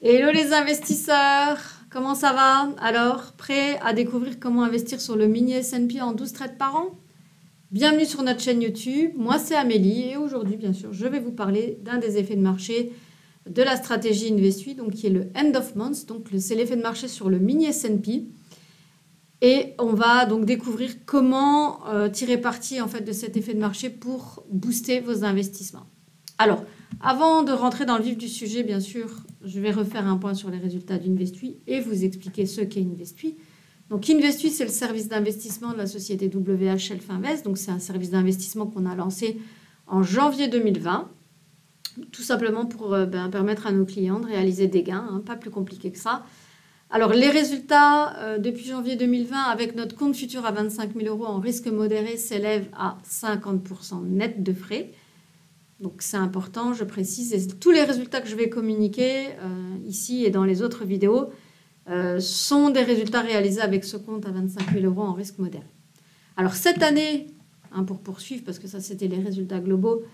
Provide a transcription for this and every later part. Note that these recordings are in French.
Hello les investisseurs, comment ça va? Alors, prêt à découvrir comment investir sur le mini S&P en 12 trades par an? Bienvenue sur notre chaîne YouTube, moi c'est Amélie et aujourd'hui bien sûr je vais vous parler d'un des effets de marché de la stratégie InvestUI, donc qui est le End of Month, donc c'est l'effet de marché sur le mini S&P. Et on va donc découvrir comment tirer parti en fait de cet effet de marché pour booster vos investissements. Alors, avant de rentrer dans le vif du sujet, bien sûr, je vais refaire un point sur les résultats d'InvestUI et vous expliquer ce qu'est InvestUI. Donc, InvestUI, c'est le service d'investissement de la société WH Shelf Invest. Donc, c'est un service d'investissement qu'on a lancé en janvier 2020, tout simplement pour permettre à nos clients de réaliser des gains, pas plus compliqué que ça. Alors, les résultats depuis janvier 2020 avec notre compte futur à 25 000 € en risque modéré s'élèvent à 50% net de frais. Donc, c'est important, je précise. Et tous les résultats que je vais communiquer ici et dans les autres vidéos sont des résultats réalisés avec ce compte à 25 000 € en risque modéré. Alors, cette année, pour poursuivre, parce que ça, c'était les résultats globaux,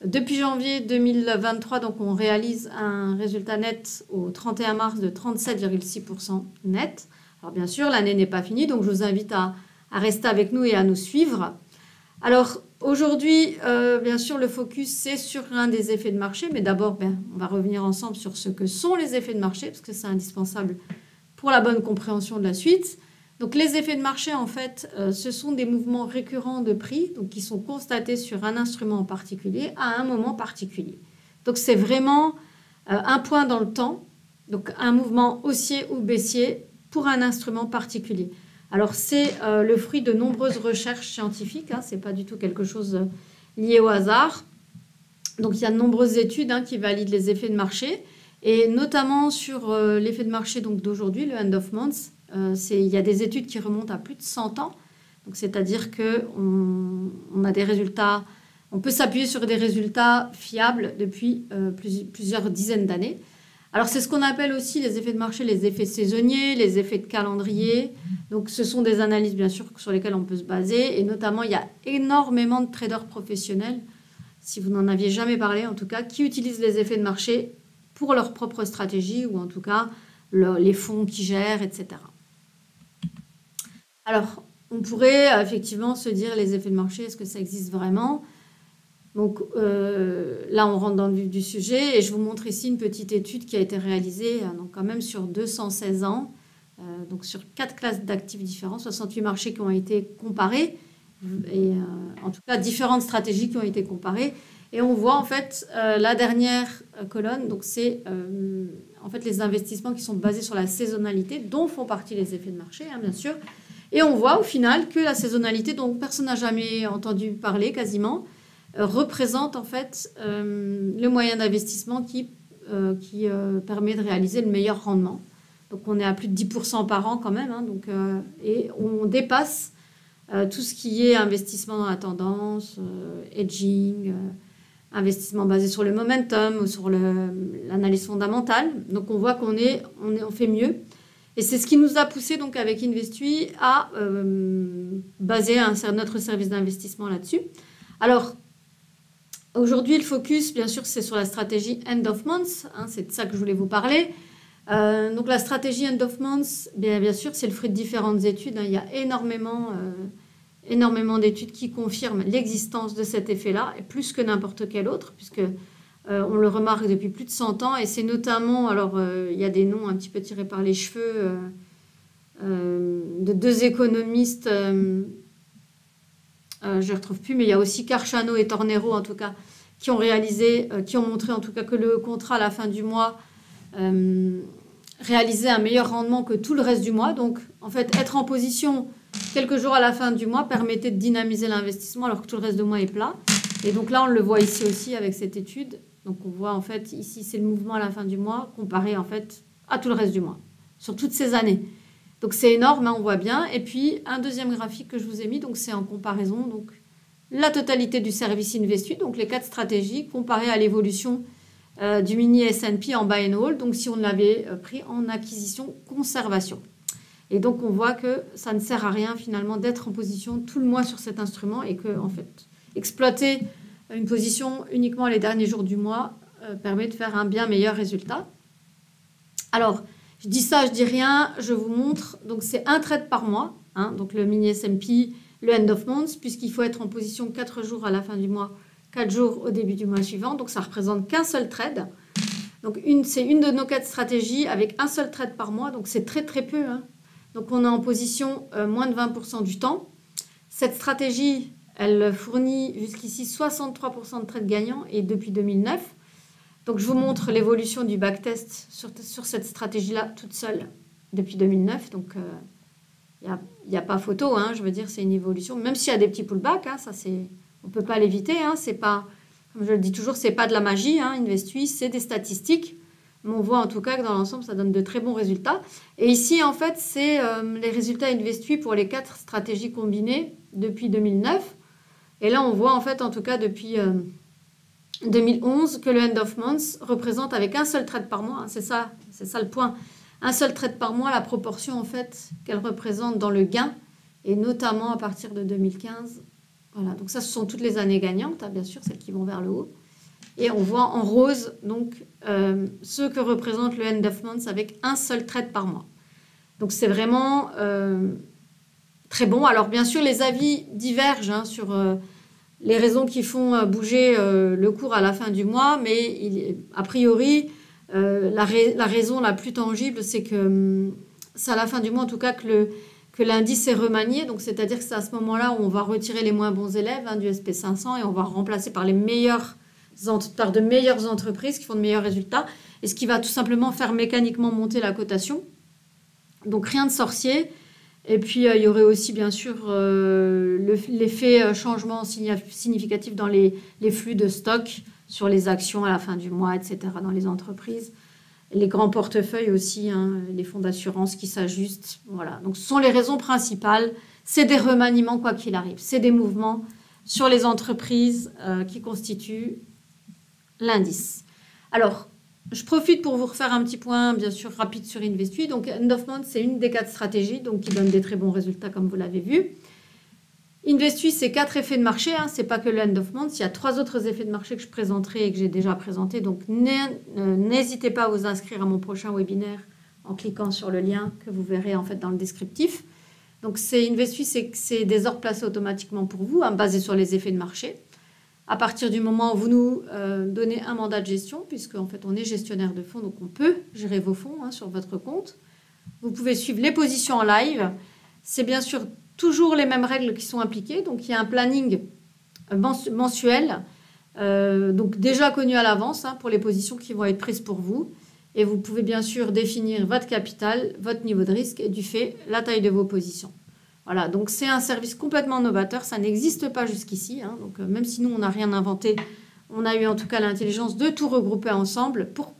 depuis janvier 2023, donc on réalise un résultat net au 31 mars de 37,6% net. Alors bien sûr, l'année n'est pas finie, donc je vous invite à rester avec nous et à nous suivre. Alors aujourd'hui, bien sûr, le focus, c'est sur l'un des effets de marché, mais d'abord, on va revenir ensemble sur ce que sont les effets de marché, parce que c'est indispensable pour la bonne compréhension de la suite. Donc les effets de marché, en fait, ce sont des mouvements récurrents de prix donc, qui sont constatés sur un instrument en particulier à un moment particulier. Donc c'est vraiment un point dans le temps, donc un mouvement haussier ou baissier pour un instrument particulier. Alors c'est le fruit de nombreuses recherches scientifiques, ce n'est pas du tout quelque chose lié au hasard. Donc il y a de nombreuses études qui valident les effets de marché, et notamment sur l'effet de marché d'aujourd'hui, le End of Month. Il y a des études qui remontent à plus de 100 ans. Donc, c'est-à-dire qu'on a des résultats, on peut s'appuyer sur des résultats fiables depuis plusieurs dizaines d'années. Alors, c'est ce qu'on appelle aussi les effets de marché, les effets saisonniers, les effets de calendrier. Donc, ce sont des analyses, bien sûr, sur lesquelles on peut se baser. Et notamment, il y a énormément de traders professionnels, si vous n'en aviez jamais parlé en tout cas, qui utilisent les effets de marché pour leur propre stratégie ou en tout cas les fonds qui gèrent, etc. Alors, on pourrait effectivement se dire les effets de marché, est-ce que ça existe vraiment? Donc là, on rentre dans le vif du sujet et je vous montre ici une petite étude qui a été réalisée donc quand même sur 216 ans, donc sur 4 classes d'actifs différents, 68 marchés qui ont été comparés et en tout cas différentes stratégies qui ont été comparées. Et on voit en fait la dernière colonne, donc c'est en fait les investissements qui sont basés sur la saisonnalité, dont font partie les effets de marché, bien sûr. Et on voit au final que la saisonnalité, dont personne n'a jamais entendu parler quasiment, représente en fait le moyen d'investissement qui permet de réaliser le meilleur rendement. Donc on est à plus de 10% par an quand même, et on dépasse tout ce qui est investissement dans la tendance, hedging, investissement basé sur le momentum ou sur l'analyse fondamentale. Donc on voit qu'on fait mieux. Et c'est ce qui nous a poussé donc avec InvestUI à baser notre service d'investissement là-dessus. Alors, aujourd'hui, le focus, bien sûr, c'est sur la stratégie End of Month. C'est de ça que je voulais vous parler. Donc, la stratégie End of Month, bien sûr, c'est le fruit de différentes études. Il y a énormément d'études qui confirment l'existence de cet effet-là, et plus que n'importe quel autre, puisque on le remarque depuis plus de 100 ans, et c'est notamment, alors il y a des noms un petit peu tirés par les cheveux de 2 économistes, je ne retrouve plus, mais il y a aussi Carchano et Tornero en tout cas, qui ont montré en tout cas que le contrat à la fin du mois réalisait un meilleur rendement que tout le reste du mois. Donc en fait, être en position quelques jours à la fin du mois permettait de dynamiser l'investissement alors que tout le reste du mois est plat. Et donc là, on le voit ici aussi avec cette étude. Donc on voit en fait ici, c'est le mouvement à la fin du mois comparé en fait à tout le reste du mois, sur toutes ces années. Donc c'est énorme, on voit bien. Et puis un deuxième graphique que je vous ai mis, donc c'est en comparaison donc la totalité du service InvestUI, donc les 4 stratégies comparées à l'évolution du mini S&P en buy and hold, donc si on l'avait pris en acquisition conservation. Et donc on voit que ça ne sert à rien finalement d'être en position tout le mois sur cet instrument et que en fait exploiter une position uniquement les derniers jours du mois permet de faire un bien meilleur résultat. Alors, je dis ça, je dis rien, je vous montre. Donc, c'est un trade par mois. Hein, donc, le mini S&P, le end of month, puisqu'il faut être en position 4 jours à la fin du mois, 4 jours au début du mois suivant. Donc, ça ne représente qu'un seul trade. Donc, c'est une de nos 4 stratégies avec un seul trade par mois. Donc, c'est très, très peu. Hein. Donc, on est en position moins de 20% du temps. Cette stratégie, elle fournit jusqu'ici 63% de trades gagnants et depuis 2009. Donc, je vous montre l'évolution du backtest sur cette stratégie-là toute seule depuis 2009. Donc, il n'y a pas photo. Hein, je veux dire, c'est une évolution. Même s'il y a des petits pullbacks, hein, ça, on ne peut pas l'éviter. Hein, c'est pas, comme je le dis toujours, ce n'est pas de la magie. Hein, InvestUI, c'est des statistiques. Mais on voit en tout cas que dans l'ensemble, ça donne de très bons résultats. Et ici, en fait, c'est les résultats InvestUI pour les 4 stratégies combinées depuis 2009. Et là, on voit en fait, en tout cas, depuis 2011, que le end of month représente avec un seul trade par mois. Hein, c'est ça le point. Un seul trade par mois, la proportion en fait qu'elle représente dans le gain, et notamment à partir de 2015. Voilà, donc ça, ce sont toutes les années gagnantes, hein, bien sûr, celles qui vont vers le haut. Et on voit en rose donc ce que représente le end of month avec un seul trade par mois. Donc c'est vraiment très bon. Alors bien sûr, les avis divergent hein, sur les raisons qui font bouger le cours à la fin du mois, mais a priori, la raison la plus tangible, c'est que c'est à la fin du mois en tout cas que l'indice est remanié. Donc c'est-à-dire que c'est à ce moment-là où on va retirer les moins bons élèves hein, du SP500 et on va remplacer par de meilleures entreprises qui font de meilleurs résultats, et ce qui va tout simplement faire mécaniquement monter la cotation. Donc rien de sorcier. Et puis il y aurait aussi bien sûr l'effet changement significatif dans les flux de stock sur les actions à la fin du mois, etc. dans les entreprises. Les grands portefeuilles aussi, hein, les fonds d'assurance qui s'ajustent. Voilà. Donc ce sont les raisons principales. C'est des remaniements quoi qu'il arrive. C'est des mouvements sur les entreprises qui constituent l'indice. Alors, je profite pour vous refaire un petit point, bien sûr, rapide sur InvestUI. Donc, End of Month, c'est une des 4 stratégies donc, qui donne des très bons résultats, comme vous l'avez vu. InvestUI, c'est 4 effets de marché. Hein, ce n'est pas que le End of Month. Il y a 3 autres effets de marché que je présenterai et que j'ai déjà présentés. Donc, n'hésitez pas à vous inscrire à mon prochain webinaire en cliquant sur le lien que vous verrez en fait dans le descriptif. Donc, InvestUI, c'est des ordres placés automatiquement pour vous, hein, basés sur les effets de marché. À partir du moment où vous nous donnez un mandat de gestion, puisque en fait on est gestionnaire de fonds, donc on peut gérer vos fonds hein, sur votre compte. Vous pouvez suivre les positions en live. C'est bien sûr toujours les mêmes règles qui sont appliquées. Donc il y a un planning mensuel, donc déjà connu à l'avance hein, pour les positions qui vont être prises pour vous. Et vous pouvez bien sûr définir votre capital, votre niveau de risque et du fait la taille de vos positions. Voilà, donc c'est un service complètement novateur, ça n'existe pas jusqu'ici. Hein, donc même si nous, on n'a rien inventé, on a eu en tout cas l'intelligence de tout regrouper ensemble pour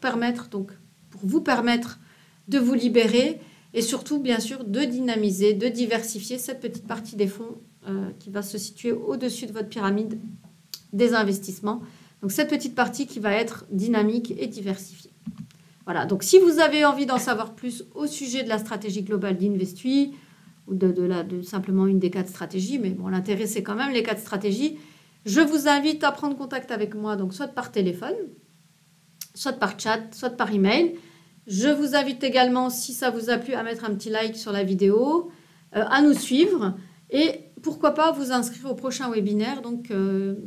vous permettre de vous libérer et surtout, bien sûr, de dynamiser, de diversifier cette petite partie des fonds qui va se situer au-dessus de votre pyramide des investissements. Donc cette petite partie qui va être dynamique et diversifiée. Voilà, donc si vous avez envie d'en savoir plus au sujet de la stratégie globale d'InvestUI, ou de simplement une des 4 stratégies, mais bon, l'intérêt, c'est quand même les 4 stratégies. Je vous invite à prendre contact avec moi, donc soit par téléphone, soit par chat, soit par email. Je vous invite également, si ça vous a plu, à mettre un petit like sur la vidéo, à nous suivre et pourquoi pas vous inscrire au prochain webinaire donc,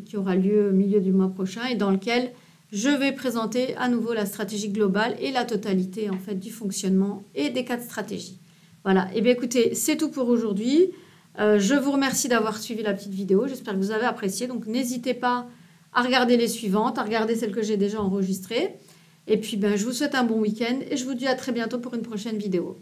qui aura lieu au milieu du mois prochain et dans lequel je vais présenter à nouveau la stratégie globale et la totalité en fait, du fonctionnement et des 4 stratégies. Voilà, et bien écoutez, c'est tout pour aujourd'hui. Je vous remercie d'avoir suivi la petite vidéo. J'espère que vous avez apprécié. Donc, n'hésitez pas à regarder les suivantes, à regarder celles que j'ai déjà enregistrées. Et puis, je vous souhaite un bon week-end et je vous dis à très bientôt pour une prochaine vidéo.